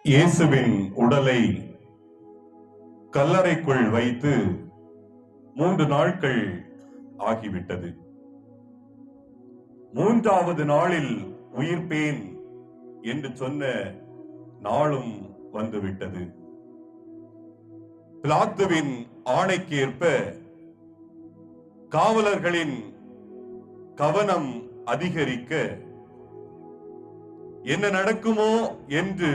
இயேசுவின் உடலை கல்லறைக்குள் வைத்து 3 நாட்கள் ஆகிவிட்டது. 3வது நாளில் உயிர்ப்பேன் என்று சொன்ன நாளும் வந்துவிட்டது. பிலாத்துவின் ஆணைக்கு ஏற்ப காவலர்களின் கவனம் அதிகரிக்க என்ன நடக்குமோ என்று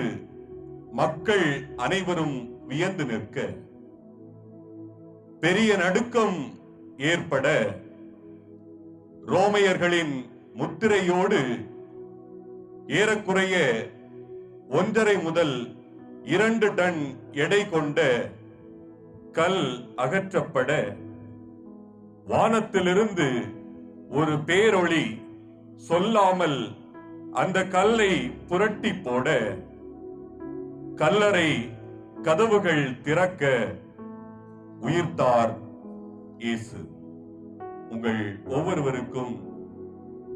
மக்கள் அனைவரும் வியந்து நிற்க பெரிய நடுக்கம் ஏற்பட ரோமையர்களின் முத்திரையோடு ஏறக்குறைய 1.5 முதல் 2 டன் எடை கொண்ட கல் அகற்றப்பட வானத்திலிருந்து ஒரு பேரொளி சொல்லாமல் அந்த கல்லை புரட்டி போட கல்லறை கதவுகள் திறக்க உயிர்த்தார் இயேசு. உங்கள் ஒவ்வொருவருக்கும்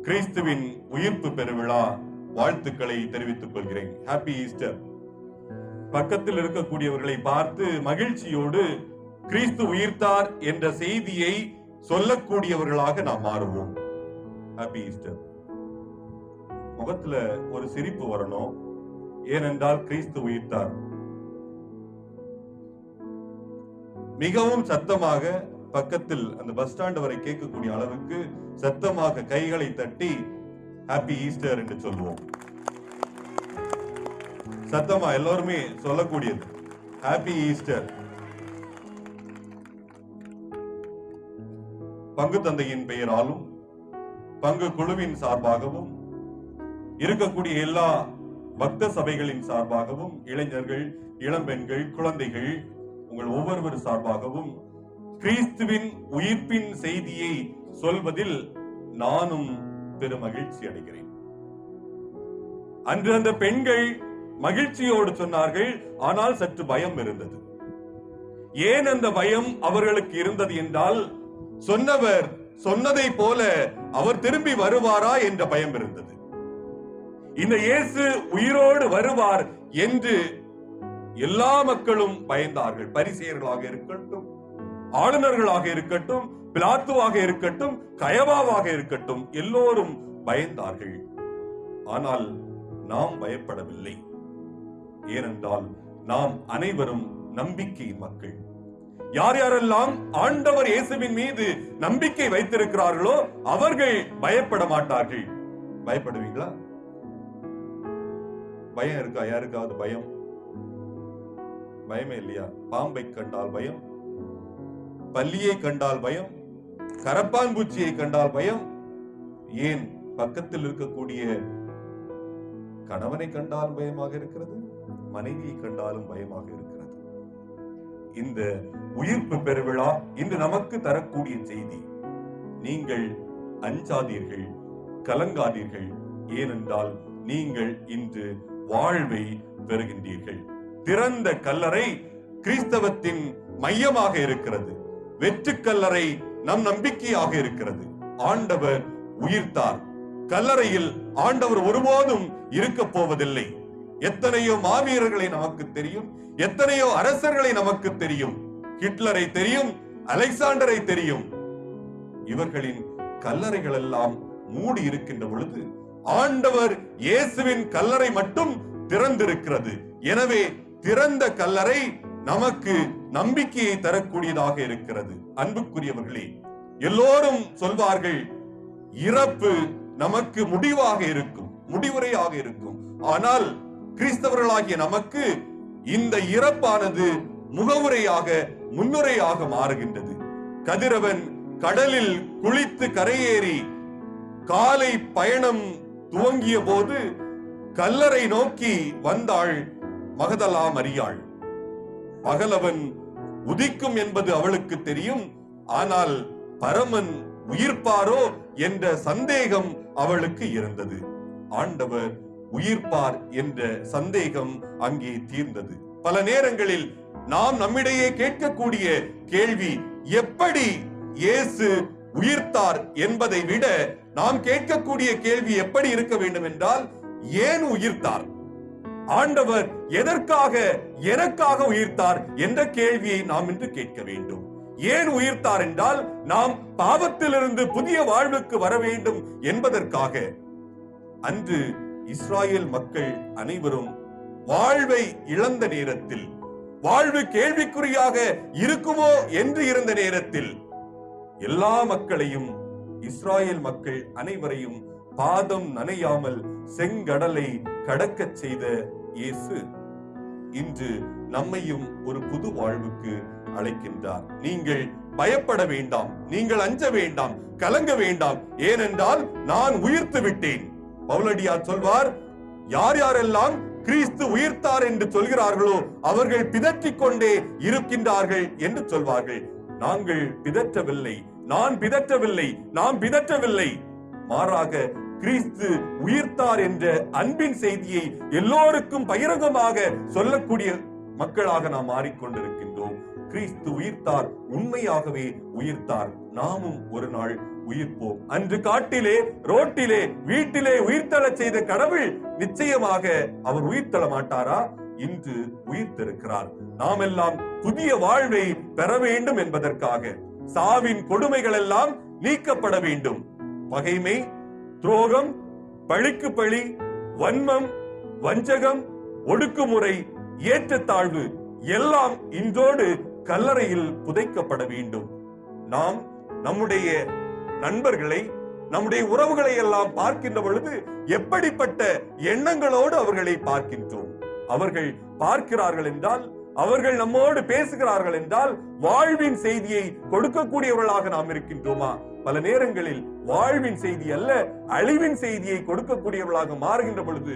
கிறிஸ்துவின் உயிர்ப்பு பெருவிழா வாழ்த்துக்களை தெரிவித்துக் கொள்கிறேன். Happy Easter. பக்கத்தில் இருக்கக்கூடியவர்களை பார்த்து மகிழ்ச்சியோடு கிறிஸ்து உயிர்த்தார் என்ற செய்தியை சொல்லக்கூடியவர்களாக நாம் மாறுவோம். Happy Easter. முகத்துல ஒரு சிரிப்பு வரணும். ஏனென்றால் கிறிஸ்து உயிர்த்தார். மிகவும் சத்தமாக பக்கத்தில் அந்த பஸ் ஸ்டாண்ட் வரை கேட்கக்கூடிய அளவுக்கு சத்தமாக கைகளை தட்டி ஹாப்பி ஈஸ்டர் என்று சொல்லுவோம். சத்தமா எல்லாருமே சொல்லக்கூடியது ஹாப்பி ஈஸ்டர். பங்கு தந்தையின் பெயராலும் பங்கு குழுவின் சார்பாகவும் இருக்கக்கூடிய எல்லா பக்த சபைகளின் சார்பாகவும் இளைஞர்கள், இளம்பெண்கள், குழந்தைகள் உங்கள் ஒவ்வொருவர் சார்பாகவும் கிறிஸ்துவின் உயிர்ப்பின் செய்தியை சொல்வதில் நானும் பெரும் மகிழ்ச்சி அடைகிறேன். அன்று அந்த பெண்கள் மகிழ்ச்சியோடு சொன்னார்கள். ஆனால் சற்று பயம் இருந்தது. ஏன் அந்த பயம் அவர்களுக்கு இருந்தது என்றால், சொன்னவர் சொன்னதை போல அவர் திரும்பி வருவாரா என்ற பயம் இருந்தது. இந்த இயேசு உயிரோடு வருவார் என்று எல்லா மக்களும் பயந்தார்கள். பரிசேயர்களாக இருக்கட்டும், ஆளுநர்களாக இருக்கட்டும், பிலாத்துவாக இருக்கட்டும், கயவாவாக இருக்கட்டும், எல்லோரும் பயந்தார்கள். ஆனால் நாம் பயப்படவில்லை. ஏனென்றால் நாம் அனைவரும் நம்பிக்கையின் மக்கள். யார் யாரெல்லாம் ஆண்டவர் இயேசுவின் மீது நம்பிக்கை வைத்திருக்கிறார்களோ அவர்கள் பயப்பட மாட்டார்கள். பயப்படுவீங்களா? பயம் இருக்கா? யாருக்காவது பயம்? பயமே இல்லையா? பாம்பை கண்டால் பயம், பல்லியை கண்டால் பயம், கரப்பான் பூச்சியை கண்டால் பயம், ஏன் பக்கத்தில் இருக்கக்கூடிய கணவனை கண்டாலும் பயமாக இருக்கிறது, மனைவியை கண்டாலும் பயமாக இருக்கிறது. இந்த உயிர்ப்பு பெருவிழா இன்று நமக்கு தரக்கூடிய செய்தி, நீங்கள் அஞ்சாதீர்கள், கலங்காதீர்கள். ஏனென்றால் நீங்கள் இன்று வாழ்வை பெறுகின்றீர்கள். திறந்த கல்லறை கிறிஸ்தவத்தின் மையமாக இருக்கிறது. வெற்று கல்லறை நம் நம்பிக்கையாக இருக்கிறது. ஆண்டவர் உயிர்த்தார். கல்லறையில் ஆண்டவர் ஒருபோதும் இருக்க போவதில்லை. எத்தனையோ மாவீரர்களை நமக்கு தெரியும், எத்தனையோ அரசர்களை நமக்கு தெரியும். ஹிட்லரை தெரியும், அலெக்சாண்டரை தெரியும். இவர்களின் கல்லறைகள் எல்லாம் மூடி இருக்கின்ற பொழுது ஆண்டவர் இயேசுவின் கல்லறை மட்டும் திறந்திருக்கிறது. எனவே திறந்த கல்லறை நமக்கு நம்பிக்கையை தரக்கூடியதாக இருக்கிறது. அன்புக்குரியவர்களே, எல்லோரும் சொல்வார்கள் இறப்பு நமக்கு முடிவாக இருக்கும், முடிவுரையாக இருக்கும். ஆனால் கிறிஸ்தவர்களாகிய நமக்கு இந்த இறப்பானது முகவுரையாக, முன்னுரையாக மாறுகின்றது. கதிரவன் கடலில் குளித்து கரையேறி காலை பயணம் துவங்கிய போது கல்லறை நோக்கி வந்தாள் மகதலா மரியாள். பகலவன் உதிக்கும் என்பது அவளுக்கு தெரியும். ஆனால் பரமன் உயிர்ப்பாரோ என்ற சந்தேகம் அவளுக்கு இருந்தது. ஆண்டவர் உயிர்ப்பார் என்ற சந்தேகம் அங்கே தீர்ந்தது. பல நேரங்களில் நாம் நம்மிடையே கேட்கக்கூடிய கேள்வி, எப்படி இயேசு உயிர்த்தார் என்பதை விட நாம் கேட்கக்கூடிய கேள்வி எப்படி இருக்க வேண்டும் என்றால், ஏன் உயிர்த்தார்? ஆண்டவர் எதற்காக எனக்காக உயிர்த்தார் என்ற கேள்வியை நாம் இன்று கேட்க வேண்டும். ஏன் உயிர்த்தார் என்றால் நாம் பாவத்திலிருந்து புதிய வாழ்வுக்கு வர வேண்டும் என்பதற்காக. அன்று இஸ்ராயேல் மக்கள் அனைவரும் வாழ்வை இழந்த நேரத்தில், வாழ்வு கேள்விக்குறியாக இருக்குமோ என்று இருந்த நேரத்தில், எல்லா மக்களையும், இஸ்ராயேல் மக்கள் அனைவரையும் பாதம் நனையாமல் செங்கடலை கடக்கச் செய்த இயேசு இன்று நம்மையும் ஒரு புது வாழ்வுக்கு அழைக்கின்றார். நீங்கள் பயப்பட வேண்டாம், நீங்கள் அஞ்ச வேண்டாம், கலங்க வேண்டாம், ஏனென்றால் நான் உயிர்த்து விட்டேன். பவுலடியார் சொல்வார், யார் யாரெல்லாம் கிறிஸ்து உயிர்த்தார் என்று சொல்கிறார்களோ அவர்கள் பிதற்றிக் கொண்டே இருக்கின்றார்கள் என்று சொல்வார்கள். நாங்கள் பிதற்றவில்லை, நான் பிதற்றவில்லை, நாம் பிதற்றவில்லை. மாறாக கிறிஸ்து உயிர்த்தார் என்ற அன்பின் செய்தியை எல்லோருக்கும் பகிரங்கமாக சொல்லக்கூடிய மக்களாக நாம் மாறிக்கொண்டிருக்கின்றோம். கிறிஸ்து உயிர்த்தார், உண்மையாகவே உயிர்த்தார். நாமும் ஒரு நாள் உயிர்ப்போம். அன்று காட்டிலே, ரோட்டிலே, வீட்டிலே உயிர்த்தள செய்த கடவுள் நிச்சயமாக அவர் உயிர்த்தள மாட்டாரா? இன்று உயிர்த்திருக்கிறார். நாம் எல்லாம் புதிய வாழ்வை பெற வேண்டும் என்பதற்காக சாவின் கொடுமைகள் எல்லாம் நீக்கப்பட வேண்டும். பகைமை, துரோகம், பழிக்கு பழி, வன்மம், வஞ்சகம், ஒடுக்குமுறை, ஏற்றத்தாழ்வு எல்லாம் இன்றோடு கல்லறையில் புதைக்கப்பட வேண்டும். நாம் நம்முடைய நண்பர்களை, நம்முடைய உறவுகளை எல்லாம் பார்க்கின்ற பொழுது எப்படிப்பட்ட எண்ணங்களோடு அவர்களை பார்க்கின்றோம்? அவர்கள் பார்க்கிறார்கள் என்றால், அவர்கள் நம்மோடு பேசுகிறார்கள் என்றால் வாழ்வின் செய்தியை கொடுக்கக்கூடியவர்களாக நாம் இருக்கின்றோமா? பல நேரங்களில் வாழ்வின் செய்தி அல்ல, அழிவின் செய்தியை கொடுக்கக்கூடியவர்களாக மாறுகின்ற பொழுது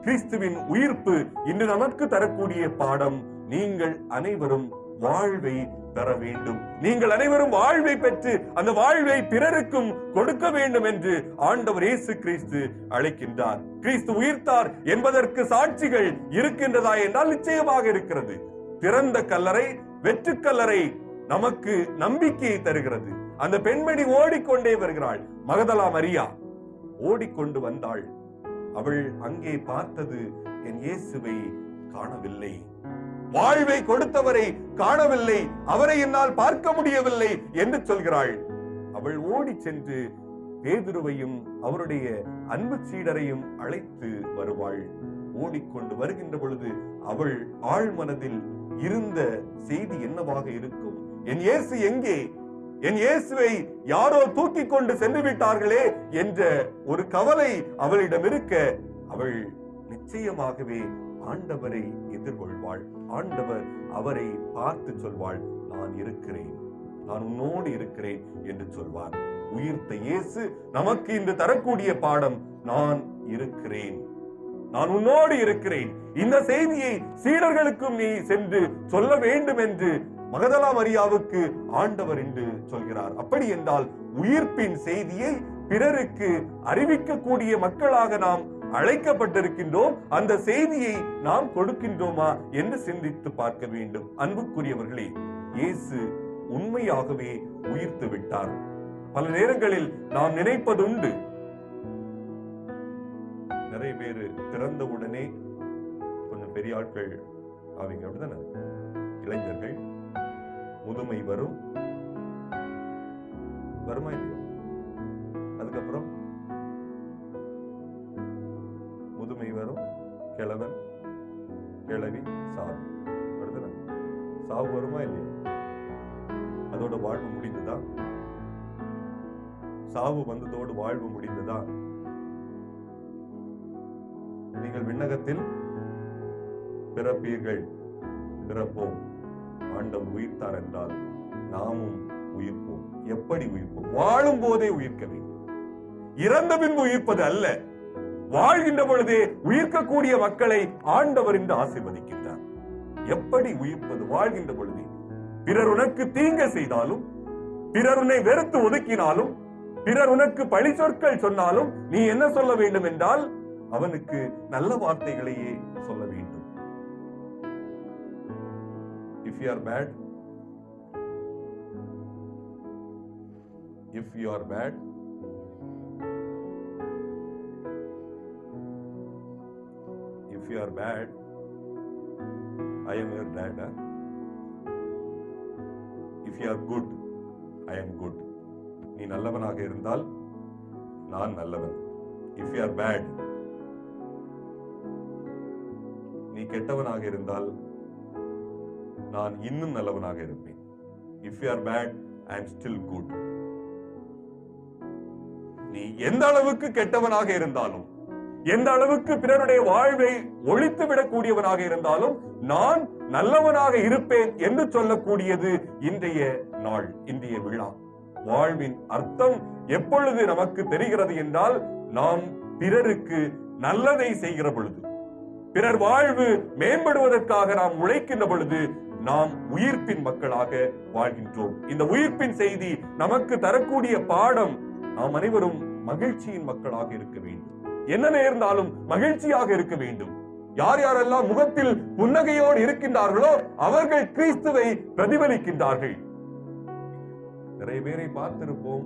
கிறிஸ்துவின் உயிர்ப்பு இன்று நமக்கு தரக்கூடிய பாடம், நீங்கள் அனைவரும் வாழ்வை பெற வேண்டும். நீங்கள் அனைவரும் வாழ்வை பெற்று அந்த வாழ்வை பிறருக்கும் கொடுக்க வேண்டும் என்று ஆண்டவர் இயேசு கிறிஸ்து அழைக்கின்றார். கிறிஸ்து உயிர்த்தார் என்பதற்கு சாட்சிகள் இருக்கின்றதா என்றால் நிச்சயமாக இருக்கிறது. திறந்த கல்லறை, வெற்று கல்லறை நமக்கு நம்பிக்கையை தருகிறது. அந்த பெண்மணி ஓடிக்கொண்டே வருகிறாள். மகதலா மரியா ஓடிக்கொண்டு வந்தாள். அவள் அங்கே பார்த்தது என் இயேசுவை காணவில்லை, வாழ்வை கொடுத்தவரை காணவில்லை, அவரை என்னால் பார்க்க முடியவில்லை என்று சொல்கிறாள். அவள் ஓடி சென்று பேதுருவையும் அவருடைய அன்பு சீடரையும் அழைத்து வருவாள். ஓடிக்கொண்டு வருகின்ற பொழுது அவள் ஆழ் மனதில் இருந்த செய்தி என்னவாக இருக்கும்? என் இயேசு எங்கே? என் இயேசுவை யாரோ தூக்கி கொண்டு சென்று விட்டார்களே என்ற ஒரு கவலை அவளிடம் இருக்க, அவள் நிச்சயமாகவே ஆண்டவரை எதிர்கொள்வாள். ஆண்டவர் அவரை பார்த்து சொல்வாள், நான் இருக்கிறேன், நான் உன்னோடு இருக்கிறேன் என்று சொல்வார். உயிர்த்த இயேசு நமக்கு இன்று தரக்கூடிய பாடம், நான் இருக்கிறேன், நான் உன்னோடு இருக்கிறேன். இந்த செய்தியை சீடர்களுக்கும் நீ சென்று சொல்ல வேண்டும் என்று மகதலா மரியாவுக்கு ஆண்டவர் என்று சொல்கிறார். அப்படி என்றால் உயிர்ப்பின் செய்தியை பிறருக்கு அறிவிக்கக்கூடிய மக்களாக நாம் அழைக்கப்பட்டிருக்கின்றோம். அந்த செய்தியை நாம் கொடுக்கின்றோமா என்று சிந்தித்து பார்க்க வேண்டும். அன்புக்குரியவர்களே, இயேசு உண்மையாகவே உயிர்த்து விட்டார். பல நேரங்களில் நாம் நினைப்பதுண்டு, நிறைய பேரு பிறந்த உடனே கொஞ்சம் பெரிய ஆட்கள் அவங்க அப்படிதானே, இளைஞர்கள், முதுமை வரும், வருமா இல்லையா? அதுக்கப்புறம் முதுமை வரும், கிழவன், கிழவி, சாவு. சாவு வருமா இல்லையா? அதோட வாழ்வு முடிந்ததா? சாவு வந்ததோடு வாழ்வு முடிந்ததா? நீங்கள் விண்ணகத்தில் பிறப்பீர்கள், பிறப்போம். ஆண்டவர் உயிர்த்தார் என்றால் நாமும் உயிர்ப்போம். எப்படி உயிர்ப்போம்? வாழும் போதே உயிர்க்க வேண்டும். இறந்த பின்பு உயிர்ப்பது அல்ல, வாழ்கின்ற பொழுதே உயிர்க்கக்கூடிய மக்களை ஆண்டவர் என்று ஆசீர்வதிக்கின்றார். எப்படி உயிர்ப்பது? வாழ்கின்ற பொழுதே. பிறர் உனக்கு தீங்கு செய்தாலும், பிறர் உன்னை வெறுத்து ஒதுக்கினாலும், பிறர் உனக்கு பழி சொற்கள் சொன்னாலும் நீ என்ன சொல்ல வேண்டும் என்றால் அவனுக்கு நல்ல வார்த்தைகளையே சொல்ல வேண்டும். If you are bad, if you are bad, if you are are bad, I am your dad. If you are good, I am good. நீ நல்லவனாக இருந்தால் நான் நல்லவன். If you are bad, நீ கெட்டவனாக இருந்தால் நான் இன்னும் நல்லவனாக இருப்பேன். If you are bad, I am still good. நீ எந்த அளவுக்கு கெட்டவனாக இருந்தாலும், எந்த அளவுக்கு பிறருடைய வாழ்வை ஒழித்து விடக்கூடியவனாக இருந்தாலும் நான் நல்லவனாக இருப்பேன் என்று சொல்லக்கூடியது இன்றைய நாள், இன்றைய விழா. வாழ்வின் அர்த்தம் எப்பொழுது நமக்கு தெரிகிறது என்றால், நாம் பிறருக்கு நல்லதை செய்கிற பொழுது, பிறர் வாழ்வு மேம்படுவதற்காக நாம் உழைக்கின்ற பொழுது நாம் உயிர்ப்பின் மக்களாக வாழ்கின்றோம். இந்த உயிர்ப்பின் செய்தி நமக்கு தரக்கூடிய பாடம், நாம் அனைவரும் மகிழ்ச்சியின் மக்களாக இருக்க வேண்டும். என்ன நேர்ந்தாலும் மகிழ்ச்சியாக இருக்க வேண்டும். யார் யாரெல்லாம் முகத்தில் புன்னகையோடு இருக்கின்றார்களோ அவர்கள் கிறிஸ்துவை பிரதிபலிக்கின்றார்கள். நிறைய பேரை பார்த்திருப்போம்,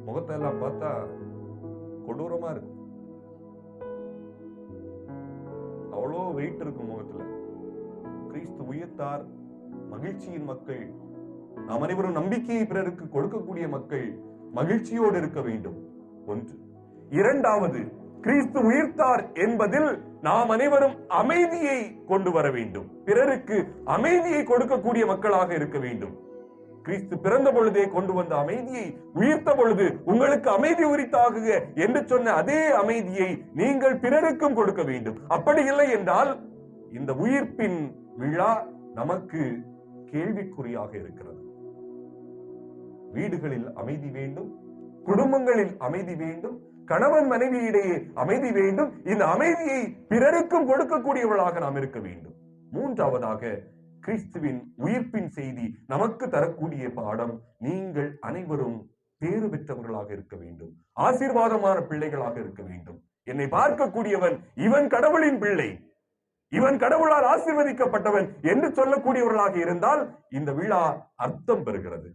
முகத்தை எல்லாம் பார்த்தா கொடூரமா இருக்கு. அவ்வளோ வெயிட் இருக்கும் முகத்துல. கிறிஸ்து உயிர்த்தார், மகிழ்ச்சியின் மக்கள். நாம் அனைவரும் நம்பிக்கையை பிறருக்கு கொடுக்கக்கூடிய மக்கள், மகிழ்ச்சியோடு இருக்க வேண்டும். ஒன்று. இரண்டாவது, கிறிஸ்து உயிர்த்தார் என்பதில் நாம் அனைவரும் அமைதியை கொண்டு வர வேண்டும். பிறருக்கு அமைதியை கொடுக்கக்கூடிய மக்களாக இருக்க வேண்டும். கிறிஸ்து பிறந்த பொழுதே கொண்டு வந்த அமைதியை உயிர்த்த பொழுது உங்களுக்கு அமைதி உரித்தாகுக என்று சொன்ன அதே அமைதியை நீங்கள் பிறருக்கும் கொடுக்க வேண்டும். அப்படி இல்லை என்றால் இந்த உயிர்ப்பின் விழா நமக்கு கேள்விக்குறியாக இருக்கிறது. வீடுகளில் அமைதி வேண்டும், குடும்பங்களில் அமைதி வேண்டும், கணவன் மனைவியிடையே அமைதி வேண்டும். இந்த அமைதியை பிறருக்கும் கொடுக்கக்கூடியவர்களாக நாம் இருக்க வேண்டும். மூன்றாவதாக, கிறிஸ்துவின் உயிர்ப்பின் செய்தி நமக்கு தரக்கூடிய பாடம், நீங்கள் அனைவரும் பேறு பெற்றவர்களாக இருக்க வேண்டும், ஆசீர்வாதமான பிள்ளைகளாக இருக்க வேண்டும். என்னை பார்க்கக்கூடியவன் இவன் கடவுளின் பிள்ளை, இவன் கடவுளால் ஆசீர்வதிக்கப்பட்டவன் என்று சொல்லக்கூடியவர்களாக இருந்தால் இந்த விழா அர்த்தம் பெறுகிறது.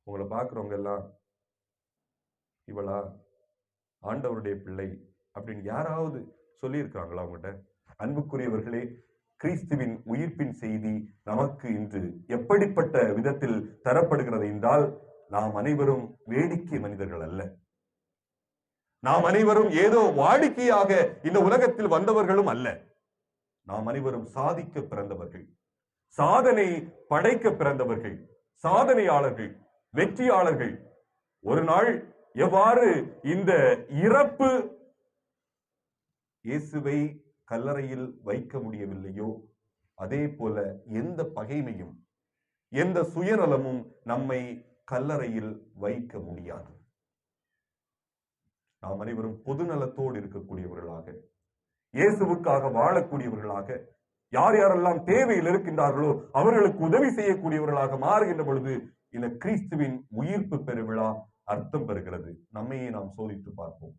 உங்களை பார்க்கிறவங்க எல்லாம் இவளா ஆண்டவருடைய பிள்ளை அப்படின்னு யாராவது சொல்லியிருக்காங்களா உங்கள்கிட்ட? அன்புக்குரியவர்களே, கிறிஸ்துவின் உயிர்ப்பின் செய்தி நமக்கு இன்று எப்படிப்பட்ட விதத்தில் தரப்படுகிறது என்றால், நாம் அனைவரும் வேடிக்கை மனிதர்கள் அல்ல. நாம் அனைவரும் ஏதோ வாடிக்கையாக இந்த உலகத்தில் வந்தவர்களும் அல்ல. நாம் அனைவரும் சாதிக்க பிறந்தவர்கள், சாதனை படைக்க பிறந்தவர்கள், சாதனையாளர்கள், வெற்றியாளர்கள். ஒரு நாள் எவ்வாறு இந்த இறப்பு இயேசுவை கல்லறையில் வைக்க முடியவில்லையோ அதே போல எந்த பகைமையும் எந்த சுயநலமும் நம்மை கல்லறையில் வைக்க முடியாது. நாம் அனைவரும் பொதுநலத்தோடு இருக்கக்கூடியவர்களாக, இயேசுவுக்காக வாழக்கூடியவர்களாக, யார் யாரெல்லாம் தேவையில் இருக்கின்றார்களோ அவர்களுக்கு உதவி செய்யக்கூடியவர்களாக மாறுகின்ற பொழுது இந்த கிறிஸ்துவின் உயிர்ப்பு பெருவிழா அர்த்தம் பெறுகிறது. நம்மையே நாம் சோதித்து பார்ப்போம்.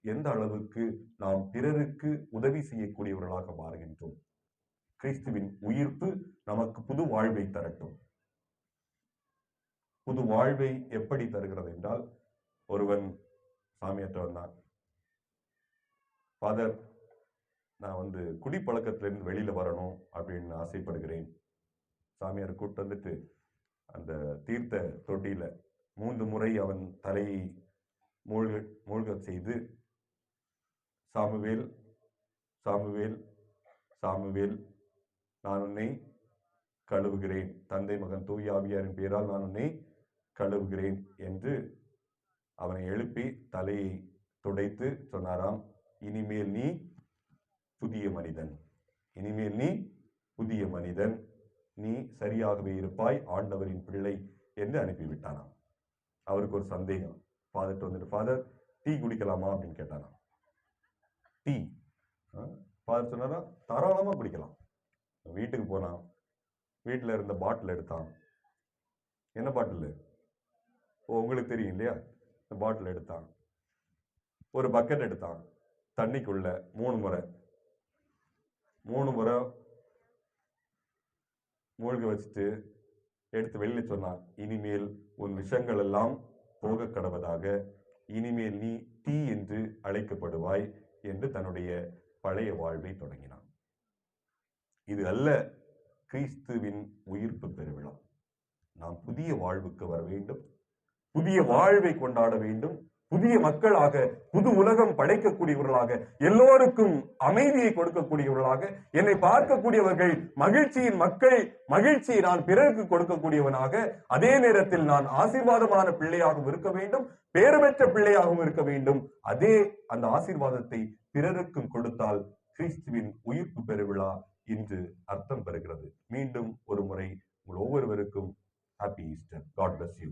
எந்த அளவுக்கு நாம் பிறருக்கு உதவி செய்யக்கூடியவர்களாக மாறுகின்றோம். கிறிஸ்துவின் உயிர்ப்பு நமக்கு புது வாழ்வை தரட்டும். புது வாழ்வை எப்படி தருகிறது என்றால், ஒருவன் சாமியார்ட்ட வந்தான், ஃபாதர், நான் குடிப்பழக்கத்திலிருந்து வெளியில வரணும் அப்படின்னு ஆசைப்படுகிறேன். சாமியார் கூப்பிட்டு வந்துட்டு அந்த தீர்த்த தொட்டியில 3 முறை அவன் தலையை மூழ்க செய்து, சாமுவேல் சாமுவேல் சாமுவேல், நான் உன்னை கழுவுகிறேன், தந்தை மகன் தூய ஆவியாரின் பெயரால் நான் உன்னை கழுவுகிறேன் என்று அவனை எழுப்பி தலையை துடைத்து சொன்னாராம், இனிமேல் நீ புதிய மனிதன், இனிமேல் நீ புதிய மனிதன், நீ சரியாகவே இருப்பாய், ஆண்டவரின் பிள்ளை என்று அனுப்பிவிட்டானாம். அவருக்கு ஒரு சந்தேகம். ஃபாதர்கிட்ட வந்துட்டு, ஃபாதர், டீ குடிக்கலாமா அப்படின்னு கேட்டானா. டீ ஃபாதர் சொன்னாரா, தாராளமா குடிக்கலாம். வீட்டுக்கு போனான், வீட்டில் இருந்த பாட்டில் எடுத்தான். என்ன பாட்டில்? உங்களுக்கு தெரியும் இல்லையா? இந்த பாட்டில் எடுத்தான், ஒரு பக்கெட் எடுத்தான், தண்ணிக்குள்ள 3 முறை மூழ்க வச்சுட்டு எடுத்து வெளியில சொன்னான், இனிமேல் உன் விஷங்கள் எல்லாம் போக கடவதாக, இனிமேல் நீ டீ என்று அழைக்கப்படுவாய், என்று தன்னுடைய பழைய வாழ்வை தொடங்கினான். இது அல்ல கிறிஸ்துவின் உயிர்ப்பு பெருவிழா. நாம் புதிய வாழ்வுக்கு வர வேண்டும், புதிய வாழ்வை கொண்டாட வேண்டும், புதிய மக்களாக, புது உலகம் படைக்கக்கூடியவர்களாக, எல்லோருக்கும் அமைதியை கொடுக்கக்கூடியவர்களாக, என்னை பார்க்கக்கூடியவர்கள் மகிழ்ச்சியின் மக்கள், மகிழ்ச்சியை நான் பிறருக்கு கொடுக்கக்கூடியவனாக, அதே நேரத்தில் நான் ஆசீர்வாதமான பிள்ளையாகவும் இருக்க வேண்டும், பேறு பெற்ற பிள்ளையாகவும் இருக்க வேண்டும். அதே அந்த ஆசீர்வாதத்தை பிறருக்கும் கொடுத்தால் கிறிஸ்துவின் உயிர்ப்பு பெருவிழா இன்று அர்த்தம் பெறுகிறது. மீண்டும் ஒரு முறை உங்கள் ஒவ்வொருவருக்கும் happy Easter. God bless you.